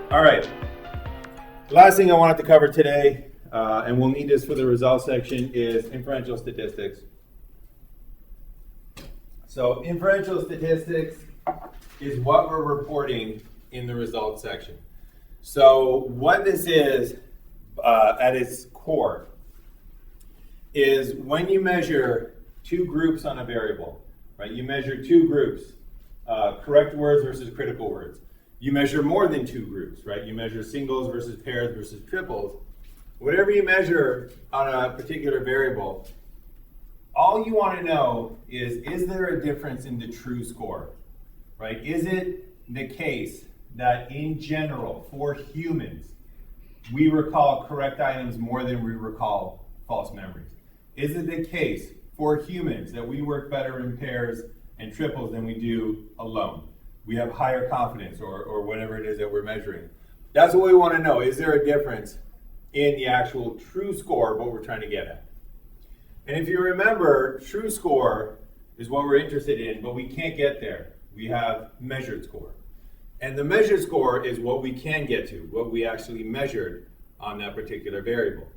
All right. Last thing I wanted to cover today, and we'll need this for the results section, is inferential statistics. So inferential statistics is what we're reporting in the results section. So what this is, at its core, is when you measure two groups on a variable, right? You measure two groups, correct words versus critical words. You measure more than two groups, right? You measure singles versus pairs versus triples. Whatever you measure on a particular variable, all you want to know is there a difference in the true score, right? Is it the case that in general, for humans, we recall correct items more than we recall false memories? Is it the case for humans that we work better in pairs and triples than we do alone? We have higher confidence or whatever it is that we're measuring. That's what we want to know. Is there a difference in the actual true score of what we're trying to get at? And if you remember, true score is what we're interested in, but we can't get there. We have measured score. And the measured score is what we can get to, what we actually measured on that particular variable.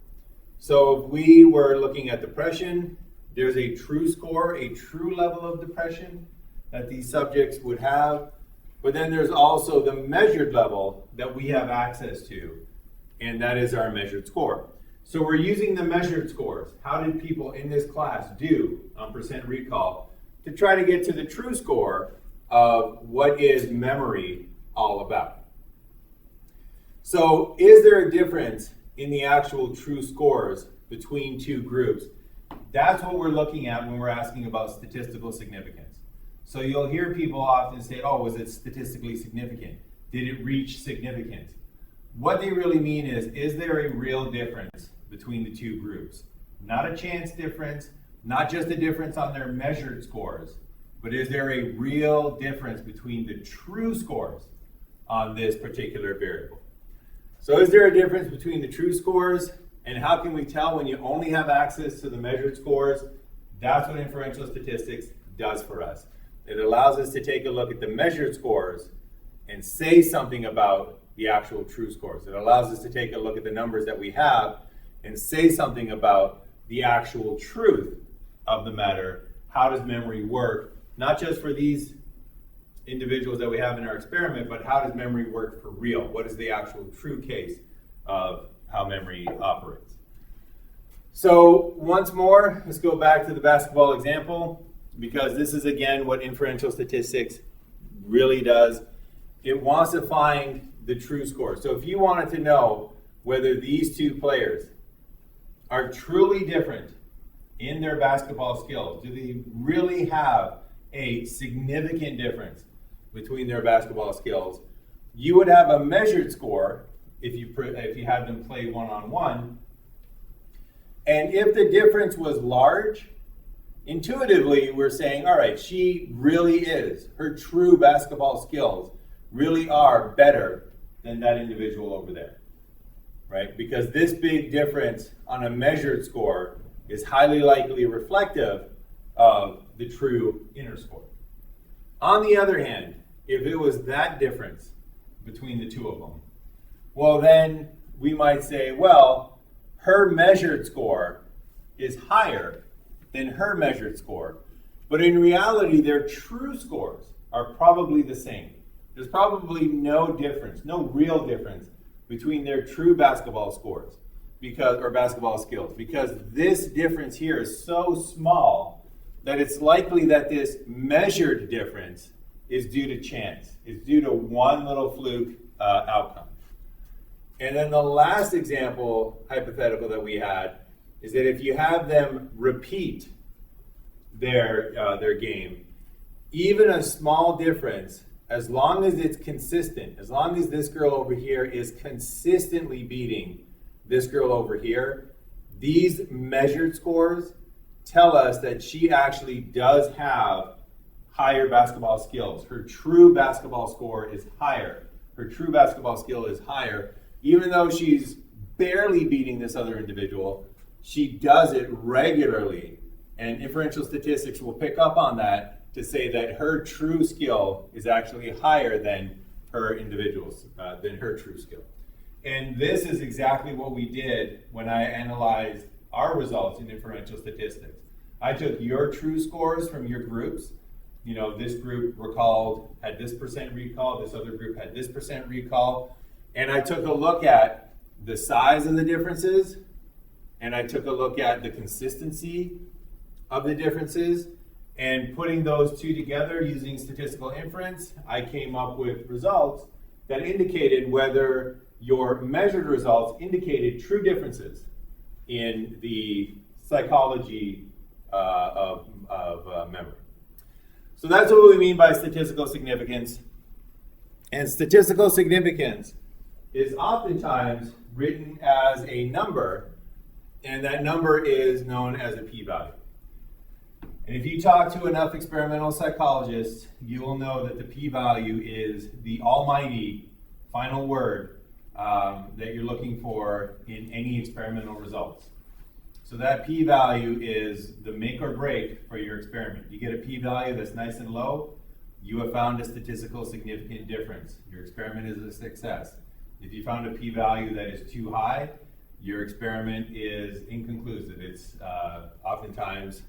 So if we were looking at depression, there's a true score, a true level of depression that these subjects would have. But then there's also the measured level that we have access to, and that is our measured score. So we're using the measured scores. How did people in this class do on percent recall to try to get to the true score of what is memory all about? So is there a difference in the actual true scores between two groups? That's what we're looking at when we're asking about statistical significance. So you'll hear people often say, oh, was it statistically significant? Did it reach significance? What they really mean is there a real difference between the two groups? Not a chance difference, not just a difference on their measured scores, but is there a real difference between the true scores on this particular variable? So is there a difference between the true scores, and how can we tell when you only have access to the measured scores? That's what inferential statistics does for us. It allows us to take a look at the measured scores and say something about the actual true scores. It allows us to take a look at the numbers that we have and say something about the actual truth of the matter. How does memory work? Not just for these individuals that we have in our experiment, but how does memory work for real? What is the actual true case of how memory operates? So once more, let's go back to the basketball example, because this is again what inferential statistics really does. It wants to find the true score. So if you wanted to know whether these two players are truly different in their basketball skills, do they really have a significant difference between their basketball skills, you would have a measured score if you had them play one-on-one. And if the difference was large, intuitively we're saying, all right, she really is, her true basketball skills really are better than that individual over there, right? Because this big difference on a measured score is highly likely reflective of the true inner score. On the other hand, if it was that difference between the two of them, well then we might say, well, her measured score is higher than her measured score. But in reality, their true scores are probably the same. There's probably no difference, no real difference between their true basketball scores or basketball skills, because this difference here is so small that it's likely that this measured difference is due to chance. It's due to one little fluke outcome. And then the last example, hypothetical that we had, is that if you have them repeat their game, even a small difference, as long as it's consistent, as long as this girl over here is consistently beating this girl over here, these measured scores tell us that she actually does have higher basketball skills. Her true basketball score is higher. Her true basketball skill is higher. Even though she's barely beating this other individual, she does it regularly. And inferential statistics will pick up on that to say that her true skill is actually higher than per individuals than her true skill. And this is exactly what we did when I analyzed our results in inferential statistics. I took your true scores from your groups. You know, this group had this percent recall, this other group had this percent recall. And I took a look at the size of the differences, and I took a look at the consistency of the differences, and putting those two together using statistical inference, I came up with results that indicated whether your measured results indicated true differences in the psychology of memory. So that's what we mean by statistical significance. And statistical significance is oftentimes written as a number, and that number is known as a p-value. And if you talk to enough experimental psychologists, you will know that the p-value is the almighty final word that you're looking for in any experimental results. So that p-value is the make or break for your experiment. You get a p-value that's nice and low, you have found a statistical significant difference. Your experiment is a success. If you found a p-value that is too high, your experiment is inconclusive. It's oftentimes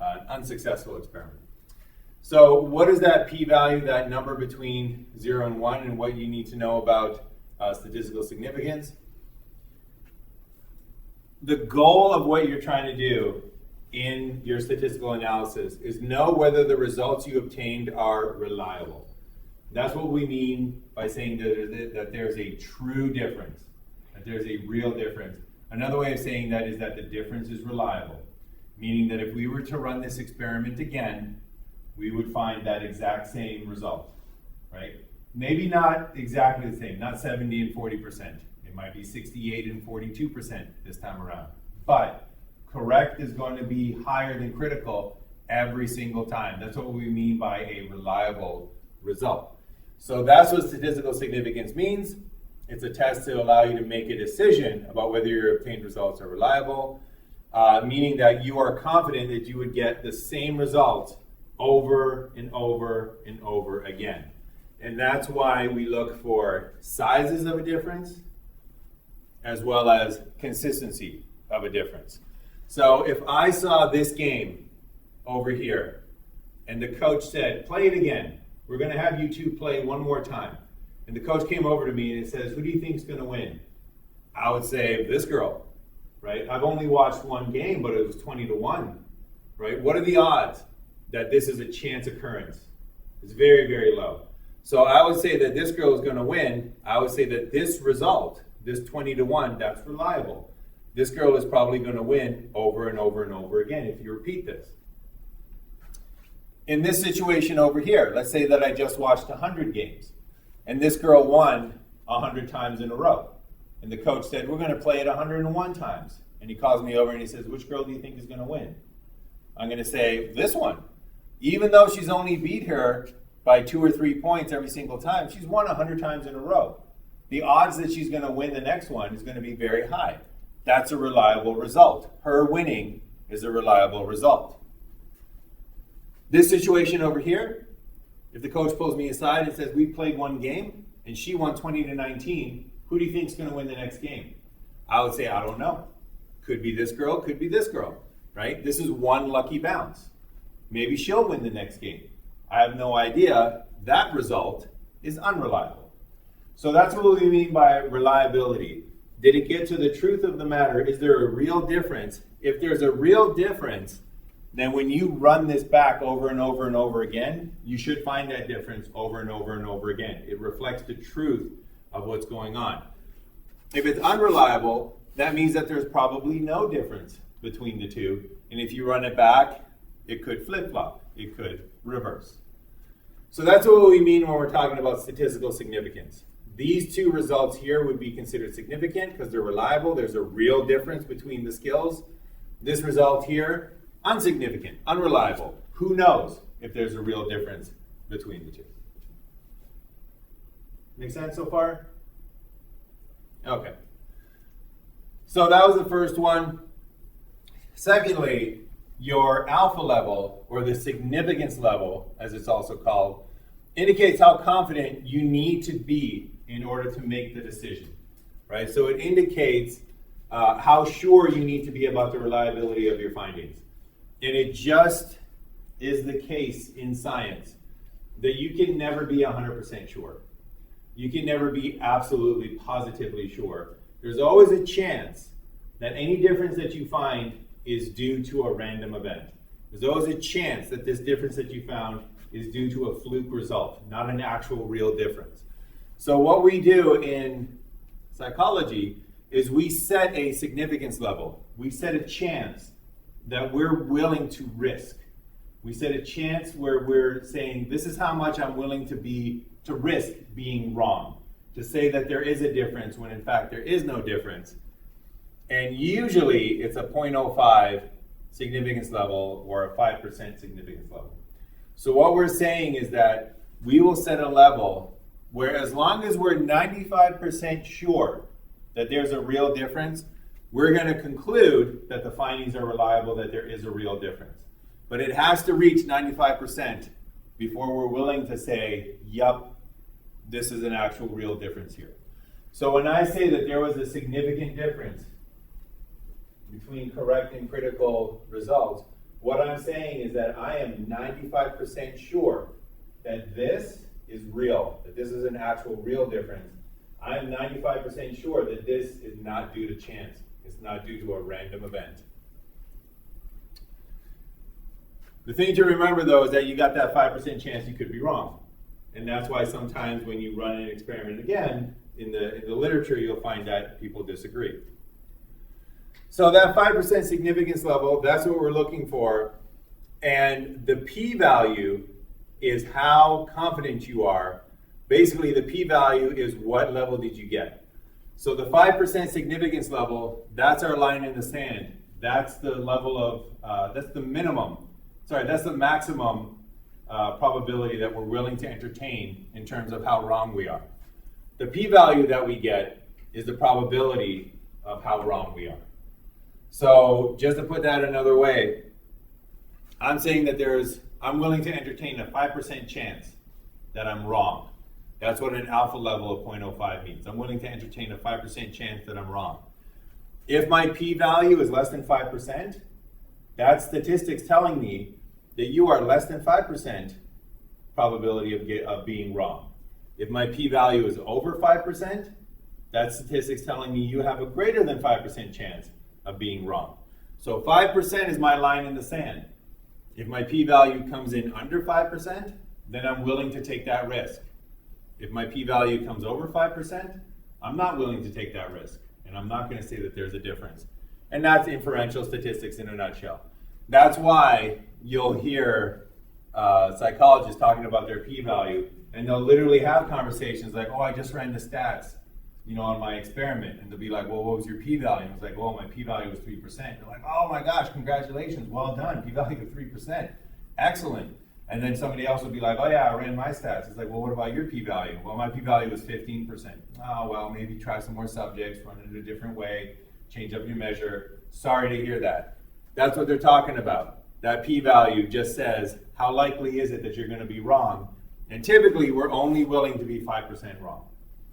an unsuccessful experiment. So what is that p-value, that number between 0 and 1, and what you need to know about statistical significance? The goal of what you're trying to do in your statistical analysis is know whether the results you obtained are reliable. That's what we mean by saying that there's a true difference, that there's a real difference. Another way of saying that is that the difference is reliable, meaning that if we were to run this experiment again, we would find that exact same result, right? Maybe not exactly the same, not 70 and 40%. It might be 68 and 42% this time around. But correct is going to be higher than critical every single time. That's what we mean by a reliable result. So that's what statistical significance means. It's a test to allow you to make a decision about whether your obtained results are reliable, meaning that you are confident that you would get the same result over and over and over again. And that's why we look for sizes of a difference as well as consistency of a difference. So if I saw this game over here and the coach said, play it again, we're going to have you two play one more time. And the coach came over to me and says, who do you think is going to win? I would say, this girl, right? I've only watched one game, but it was 20-1, right? What are the odds that this is a chance occurrence? It's very, very low. So I would say that this girl is going to win. I would say that this result, this 20-1, that's reliable. This girl is probably going to win over and over and over again if you repeat this. In this situation over here, let's say that I just watched 100 games, and this girl won 100 times in a row. And the coach said, we're going to play it 101 times. And he calls me over and he says, which girl do you think is going to win? I'm going to say, this one. Even though she's only beat her by 2 or 3 points every single time, she's won 100 times in a row. The odds that she's going to win the next one is going to be very high. That's a reliable result. Her winning is a reliable result. This situation over here, if the coach pulls me aside and says, we played one game and she won 20-19, who do you think is going to win the next game? I would say, I don't know. Could be this girl, could be this girl, right? This is one lucky bounce. Maybe she'll win the next game. I have no idea. That result is unreliable. So that's what we mean by reliability. Did it get to the truth of the matter? Is there a real difference? If there's a real difference, then when you run this back over and over and over again, you should find that difference over and over and over again. It reflects the truth of what's going on. If it's unreliable, that means that there's probably no difference between the two. And if you run it back, it could flip-flop. It could reverse. So that's what we mean when we're talking about statistical significance. These two results here would be considered significant because they're reliable. There's a real difference between the skills. This result here, unsignificant, unreliable. Who knows if there's a real difference between the two? Make sense so far? Okay. So that was the first one. Secondly, your alpha level, or the significance level, as it's also called, indicates how confident you need to be in order to make the decision, right? So it indicates how sure you need to be about the reliability of your findings. And it just is the case in science that you can never be 100% sure. You can never be absolutely positively sure. There's always a chance that any difference that you find is due to a random event. There's always a chance that this difference that you found is due to a fluke result, not an actual real difference. So what we do in psychology is we set a significance level. We set a chance that we're willing to risk. We set a chance where we're saying, this is how much I'm willing to risk being wrong, to say that there is a difference when in fact there is no difference. And usually it's a 0.05 significance level or a 5% significance level. So what we're saying is that we will set a level where as long as we're 95% sure that there's a real difference, we're going to conclude that the findings are reliable, that there is a real difference. But it has to reach 95% before we're willing to say, yup, this is an actual real difference here. So when I say that there was a significant difference between correct and critical results, what I'm saying is that I am 95% sure that this is real, that this is an actual real difference. I'm 95% sure that this is not due to chance. It's not due to a random event. The thing to remember, though, is that you got that 5% chance you could be wrong. And that's why sometimes when you run an experiment again, in the literature, you'll find that people disagree. So that 5% significance level, that's what we're looking for. And the p-value is how confident you are. Basically, the p-value is what level did you get. So the 5% significance level, that's our line in the sand. That's the level of, that's the maximum probability that we're willing to entertain in terms of how wrong we are. The p-value that we get is the probability of how wrong we are. So just to put that another way, I'm saying that I'm willing to entertain a 5% chance that I'm wrong. That's what an alpha level of 0.05 means. I'm willing to entertain a 5% chance that I'm wrong. If my p-value is less than 5%, that statistic's telling me that you are less than 5% probability of being wrong. If my p-value is over 5%, that statistic's telling me you have a greater than 5% chance of being wrong. So 5% is my line in the sand. If my p-value comes in under 5%, then I'm willing to take that risk. If my p-value comes over 5%, I'm not willing to take that risk. And I'm not going to say that there's a difference. And that's inferential statistics in a nutshell. That's why you'll hear psychologists talking about their p-value, and they'll literally have conversations like, oh, I just ran the stats, on my experiment. And they'll be like, well, what was your p-value? And it's like, well, my p-value was 3%. They're like, oh my gosh, congratulations, well done, p-value of 3%. Excellent. And then somebody else would be like, oh yeah, I ran my stats. It's like, well, what about your p-value? Well, my p-value was 15%. Oh, well, maybe try some more subjects, run it a different way, change up your measure. Sorry to hear that. That's what they're talking about. That p-value just says, how likely is it that you're going to be wrong? And typically, we're only willing to be 5% wrong.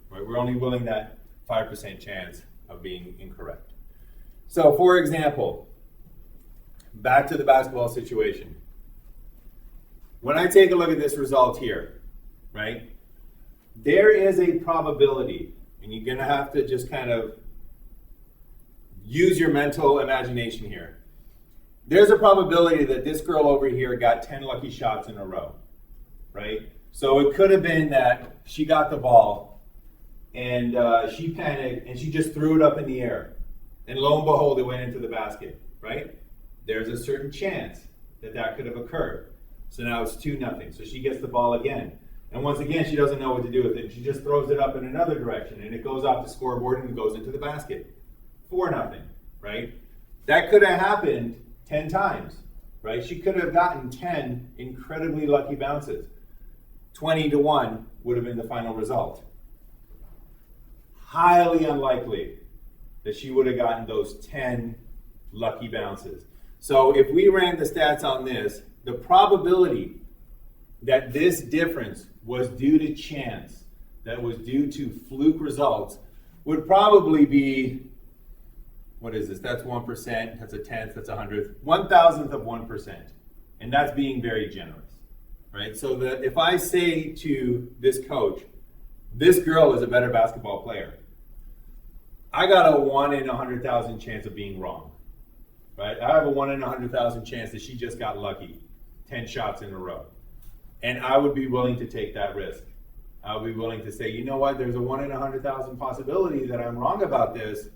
Right? We're only willing that 5% chance of being incorrect. So, for example, back to the basketball situation. When I take a look at this result here, right, there is a probability, and you're going to have to just kind of use your mental imagination here. There's a probability that this girl over here got 10 lucky shots in a row, right? So it could have been that she got the ball, and she panicked, and she just threw it up in the air. And lo and behold, it went into the basket, right? There's a certain chance that could have occurred. So now it's 2-0. So she gets the ball again. And once again, she doesn't know what to do with it. She just throws it up in another direction, and it goes off the scoreboard and goes into the basket. 4-0, right? That could have happened 10 times, right? She could have gotten 10 incredibly lucky bounces. 20-1 would have been the final result. Highly unlikely that she would have gotten those 10 lucky bounces. So if we ran the stats on this, the probability that this difference was due to chance, that was due to fluke results, would probably be, what is this? That's 1%, that's a tenth, that's 100th, 1,000th of 1%. And that's being very generous, right? So that if I say to this coach, this girl is a better basketball player, I got a 1 in 100,000 chance of being wrong, right? I have a 1 in 100,000 chance that she just got lucky, 10 shots in a row. And I would be willing to take that risk. I would be willing to say, you know what, there's a 1 in 100,000 possibility that I'm wrong about this.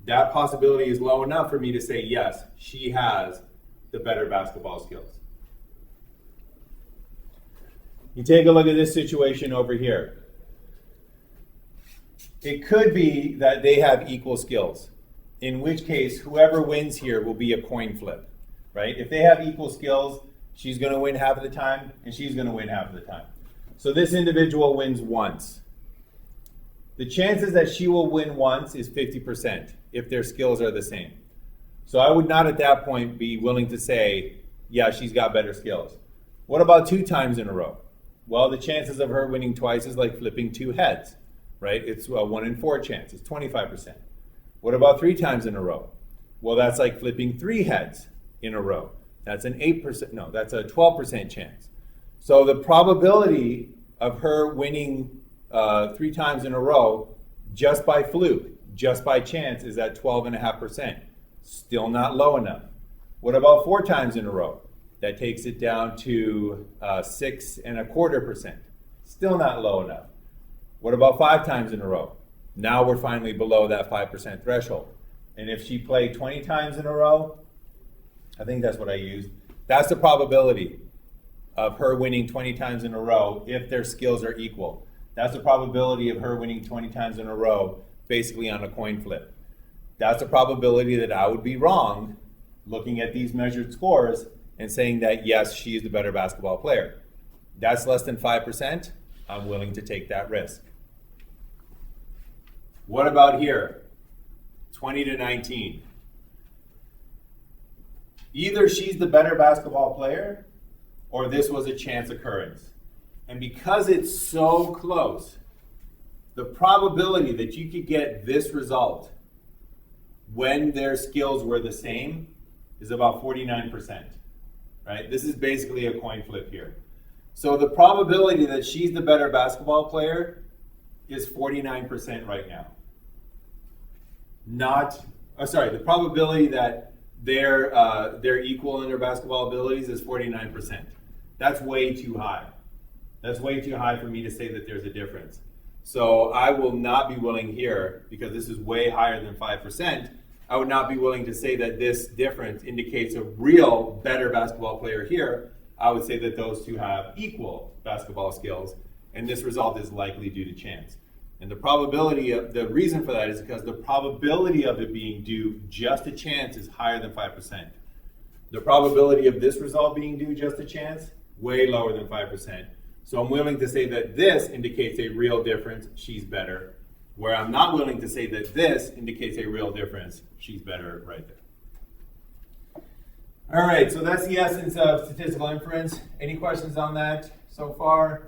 That possibility is low enough for me to say, yes, she has the better basketball skills. You take a look at this situation over here. It could be that they have equal skills, in which case whoever wins here will be a coin flip, right? If they have equal skills, she's going to win half of the time, and she's going to win half of the time. So this individual wins once. The chances that she will win once is 50% if their skills are the same. So I would not at that point be willing to say, yeah, she's got better skills. What about 2 times in a row? Well, the chances of her winning twice is like flipping 2 heads, right? It's a 1 in 4 chance, it's 25%. What about 3 times in a row? Well, that's like flipping 3 heads in a row. That's an 8%, no, that's a 12% chance. So the probability of her winning 3 times in a row just by fluke, just by chance, is at 12.5%. Still not low enough. What about 4 times in a row? That takes it down to 6.25%. Still not low enough. What about 5 times in a row? Now we're finally below that 5% threshold. And if she played 20 times in a row, I think that's what I used, that's the probability of her winning 20 times in a row if their skills are equal. That's the probability of her winning 20 times in a row, basically on a coin flip. That's the probability that I would be wrong looking at these measured scores and saying that, yes, she is the better basketball player. That's less than 5%. I'm willing to take that risk. What about here? 20 to 19. Either she's the better basketball player or this was a chance occurrence. And because it's so close, the probability that you could get this result when their skills were the same is about 49%, right? This is basically a coin flip here. So the probability that she's the better basketball player is 49% right now. The probability that they're equal in their basketball abilities is 49%. That's way too high. That's way too high for me to say that there's a difference. So I will not be willing here, because this is way higher than 5%, I would not be willing to say that this difference indicates a real better basketball player here. I would say that those two have equal basketball skills, and this result is likely due to chance. And the reason for that is because the probability of it being due just to chance is higher than 5%. The probability of this result being due just to chance, way lower than 5%. So I'm willing to say that this indicates a real difference, she's better. Where I'm not willing to say that this indicates a real difference, she's better right there. All right, so that's the essence of statistical inference. Any questions on that so far?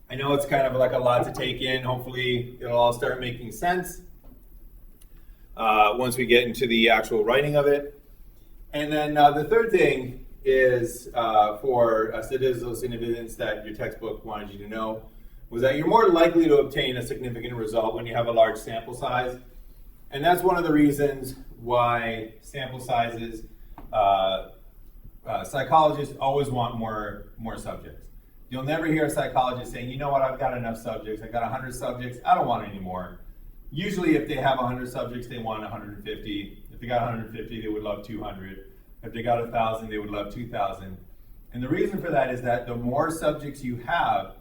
I know it's kind of like a lot to take in. Hopefully it'll all start making sense once we get into the actual writing of it. And then the third thing is for statistical significance that your textbook wanted you to know was that you're more likely to obtain a significant result when you have a large sample size. And that's one of the reasons why sample sizes, psychologists always want more subjects. You'll never hear a psychologist saying, you know what, I've got enough subjects, I've got 100 subjects, I don't want any more. Usually if they have 100 subjects, they want 150. If they got 150, they would love 200. If they got 1,000, they would love 2,000. And the reason for that is that the more subjects you have,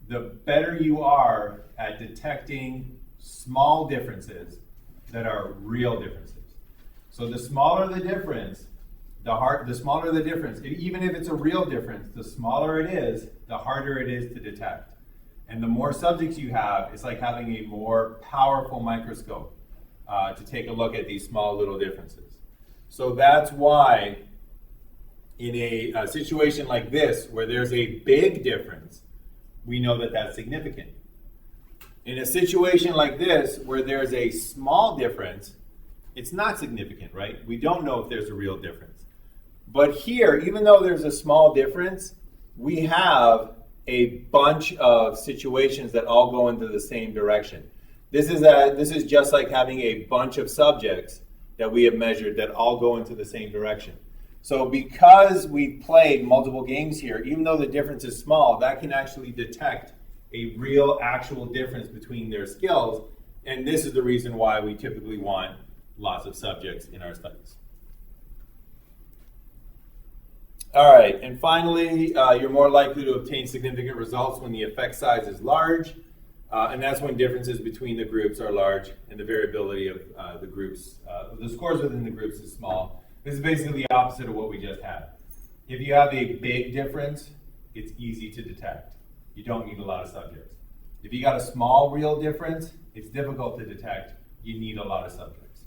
the better you are at detecting small differences that are real differences. So the smaller the difference, the smaller the difference. Even if it's a real difference, the smaller it is, the harder it is to detect. And the more subjects you have, it's like having a more powerful microscope to take a look at these small little differences. So that's why in a situation like this, where there's a big difference, we know that that's significant. In a situation like this, where there's a small difference, it's not significant, right? We don't know if there's a real difference. But here, even though there's a small difference, we have a bunch of situations that all go into the same direction. This is just like having a bunch of subjects that we have measured that all go into the same direction. So because we've played multiple games here, even though the difference is small, that can actually detect a real actual difference between their skills. And this is the reason why we typically want lots of subjects in our studies. All right, and finally, you're more likely to obtain significant results when the effect size is large, and that's when differences between the groups are large and the variability of the groups, the scores within the groups is small. This is basically the opposite of what we just had. If you have a big difference, it's easy to detect. You don't need a lot of subjects. If you got a small real difference, it's difficult to detect. You need a lot of subjects.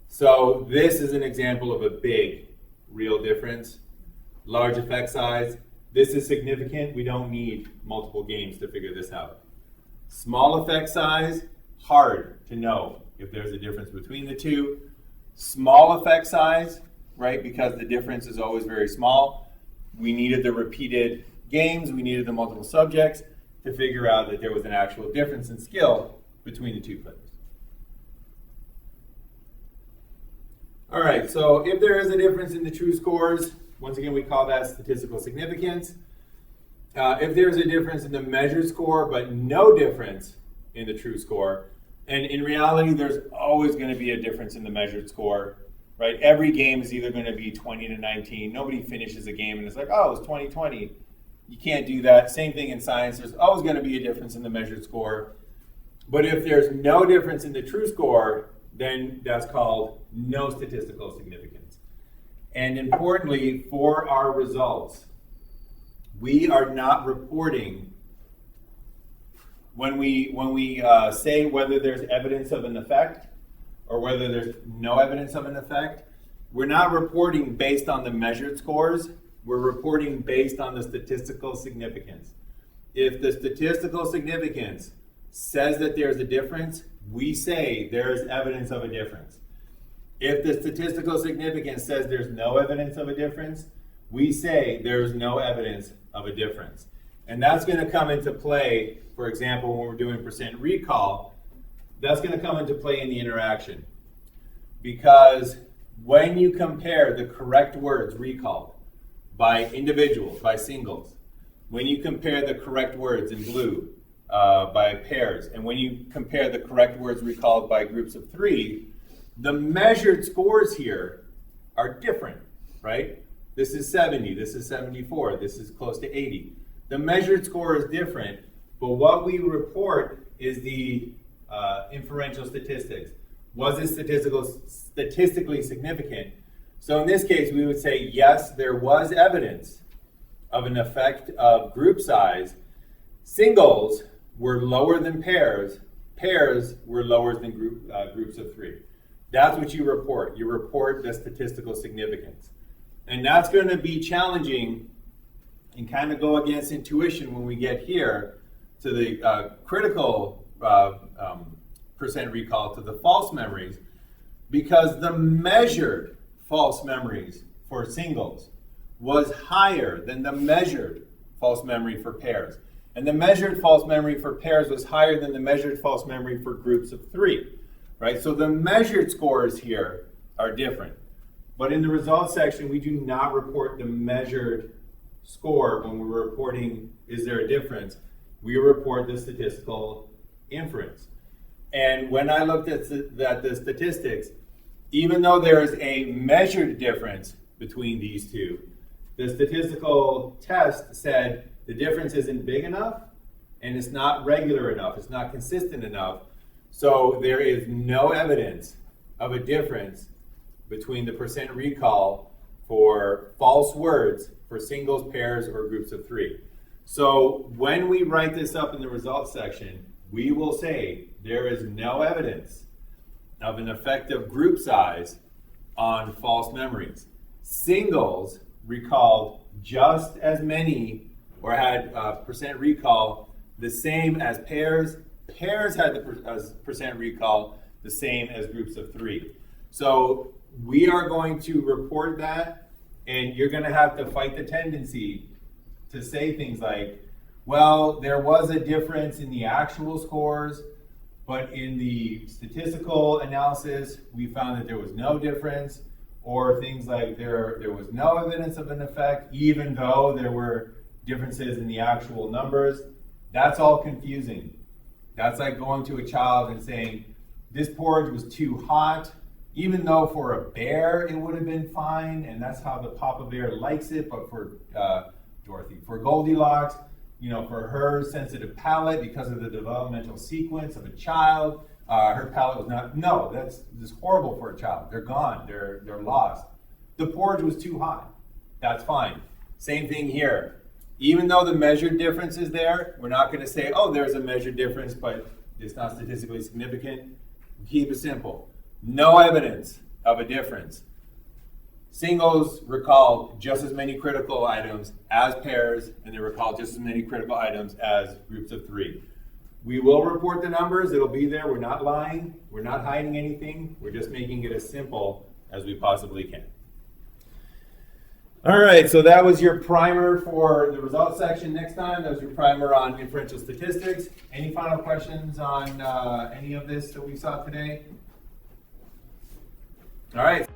So this is an example of a big real difference. Large effect size. This is significant. We don't need multiple games to figure this out. Small effect size, hard to know if there's a difference between the two. Small effect size, right, because the difference is always very small. We needed the repeated games, we needed the multiple subjects to figure out that there was an actual difference in skill between the two players. All right, so if there is a difference in the true scores, once again, we call that statistical significance. If there's a difference in the measured score, but no difference in the true score, and in reality, there's always going to be a difference in the measured score, right? Every game is either going to be 20 to 19. Nobody finishes a game and it's like, oh, it was 20-20. You can't do that. Same thing in science. There's always going to be a difference in the measured score. But if there's no difference in the true score, then that's called no statistical significance. And importantly, for our results, we are not reporting when we say whether there's evidence of an effect or whether there's no evidence of an effect. We're not reporting based on the measured scores. We're reporting based on the statistical significance. If the statistical significance says that there's a difference, we say there's evidence of a difference. If the statistical significance says there's no evidence of a difference, we say there's no evidence of a difference. And that's going to come into play, for example, when we're doing percent recall, that's going to come into play in the interaction. Because when you compare the correct words recalled by individuals, by singles, when you compare the correct words in blue by pairs, and when you compare the correct words recalled by groups of three, the measured scores here are different, right? This is 70, this is 74, this is close to 80. The measured score is different, but what we report is the inferential statistics. Was it statistically significant? So in this case, we would say, yes, there was evidence of an effect of group size. Singles were lower than pairs. Pairs were lower than groups of three. That's what you report. You report the statistical significance. And that's going to be challenging and kind of go against intuition when we get here to the critical percent recall, to the false memories, because the measured false memories for singles was higher than the measured false memory for pairs. And the measured false memory for pairs was higher than the measured false memory for groups of three, right? So the measured scores here are different. But in the results section, we do not report the measured score when we're reporting, is there a difference? We report the statistical inference. And when I looked at the statistics, even though there is a measured difference between these two, the statistical test said the difference isn't big enough and it's not regular enough, it's not consistent enough. So there is no evidence of a difference between the percent recall for false words for singles, pairs, or groups of three. So when we write this up in the results section, we will say there is no evidence of an effective group size on false memories. Singles recalled just as many, or had percent recall the same as pairs. Pairs had the percent recall the same as groups of 3. So we are going to report that, and you're going to have to fight the tendency to say things like, well, there was a difference in the actual scores, but in the statistical analysis, we found that there was no difference, or things like there was no evidence of an effect, even though there were differences in the actual numbers. That's all confusing. That's like going to a child and saying, this porridge was too hot, even though for a bear it would have been fine, and that's how the Papa Bear likes it, but for Dorothy, for Goldilocks, for her sensitive palate, because of the developmental sequence of a child, her palate was not, no, that's just horrible for a child. They're gone, they're lost. The porridge was too hot. That's fine. Same thing here. Even though the measured difference is there, we're not going to say, oh, there's a measured difference, but it's not statistically significant. Keep it simple. No evidence of a difference. Singles recall just as many critical items as pairs, and they recall just as many critical items as groups of 3. We will report the numbers. It'll be there. We're not lying. We're not hiding anything. We're just making it as simple as we possibly can. All right, so that was your primer for the results section. Next time, that was your primer on inferential statistics. Any final questions on any of this that we saw today? All right.